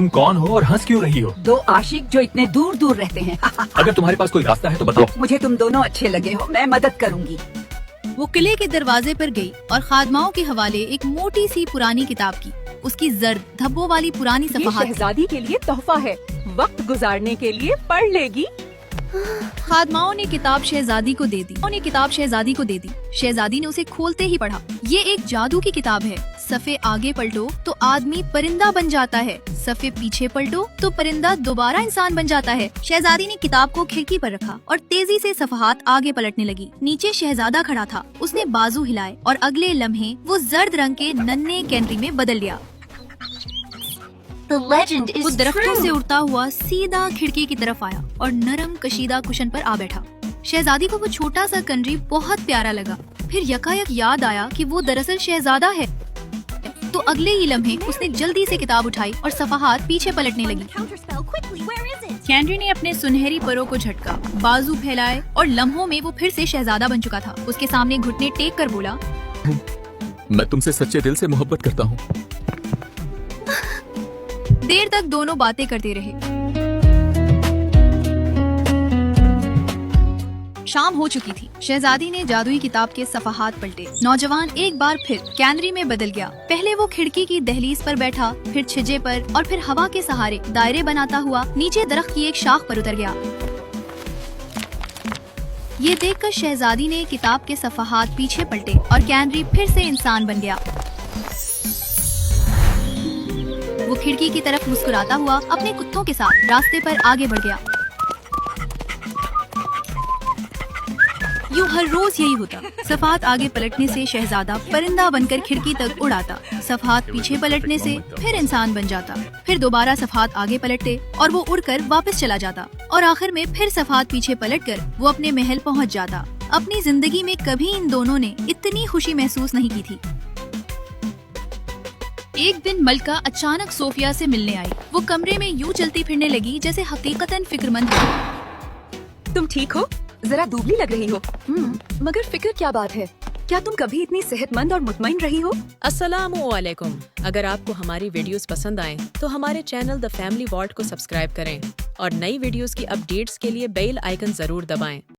तुम कौन हो और हंस क्यों रही हो? दो आशिक जो इतने दूर दूर रहते हैं। अगर तुम्हारे पास कोई रास्ता है तो बताओ। मुझे तुम दोनों अच्छे लगे हो, मैं मदद करूंगी। वो किले के दरवाजे पर गई और खादमाओं के हवाले एक मोटी सी पुरानी किताब की। उसकी जर्द धब्बों वाली पुरानी ये सफ़हात थी। शहजादी के लिए तोहफा है, वक्त गुजारने के लिए पढ़ लेगी। खादमाओं ने किताब शहजादी को दे दी। शहजादी ने उसे खोलते ही पढ़ा। ये एक जादू की किताब है। सफ़े आगे पलटो तो आदमी परिंदा बन जाता है, सफ़े पीछे पलटो तो परिंदा दोबारा इंसान बन जाता है। शहजादी ने किताब को खिड़की पर रखा और तेजी से सफ़हात आगे पलटने लगी। नीचे शहजादा खड़ा था। उसने बाजू हिलाए और अगले लम्हे वो जर्द रंग के नन्हे कैनरी में बदल गया। वो दरख्तों से उड़ता हुआ सीधा खिड़की की तरफ आया और नरम कशीदा कुशन पर आ बैठा। शहजादी को वो छोटा सा कैनरी बहुत प्यारा लगा। फिर यकायक याद आया कि वो दरअसल शहजादा है। तो अगले ही लम्हे उसने जल्दी से किताब उठाई और सफ़हात पीछे पलटने लगी। कैनरी ने अपने सुनहरी परों को झटका, बाजू फैलाए और लम्हों में वो फिर से शहजादा बन चुका था। उसके सामने घुटने टेक कर बोला, मैं तुमसे सच्चे दिल से मोहब्बत करता हूँ। देर तक दोनों बातें करते रहे। शाम हो चुकी थी। शहजादी ने जादुई किताब के सफ़हात पलटे। नौजवान एक बार फिर कैनरी में बदल गया। पहले वो खिड़की की दहलीज पर बैठा, फिर छिजे पर और फिर हवा के सहारे दायरे बनाता हुआ नीचे दरख्त की एक शाख पर उतर गया। ये देखकर शहजादी ने किताब के सफ़हात पीछे पलटे और कैनरी फिर से इंसान बन गया। वो खिड़की की तरफ मुस्कुराता हुआ अपने कुत्तों के साथ रास्ते पर आगे बढ़ गया। यूं हर रोज यही होता। सफ़हात आगे पलटने से शहजादा परिंदा बनकर खिड़की तक उड़ाता, सफ़हात पीछे पलटने से फिर इंसान बन जाता, फिर दोबारा सफ़हात आगे पलटते और वो उड़कर वापस चला जाता और आखिर में फिर सफ़हात पीछे पलटकर वो अपने महल पहुंच जाता। अपनी जिंदगी में कभी इन दोनों ने इतनी खुशी महसूस नहीं की थी। एक दिन मलका अचानक सोफिया से मिलने आई। वो कमरे में यूं चलती फिरने लगी जैसे हकीकतन फिक्रमंद है। तुम ठीक हो? जरा दुबली लग रही हो। मगर फिक्र क्या बात है? क्या तुम कभी इतनी सेहतमंद और मुतमईन रही हो? अस्सलामुअलैकुम। अगर आपको हमारी वीडियोस पसंद आए तो हमारे चैनल द फैमिली वॉल्ट को सब्सक्राइब करें और नई वीडियोस की अपडेट्स के लिए बेल आइकन जरूर दबाएं।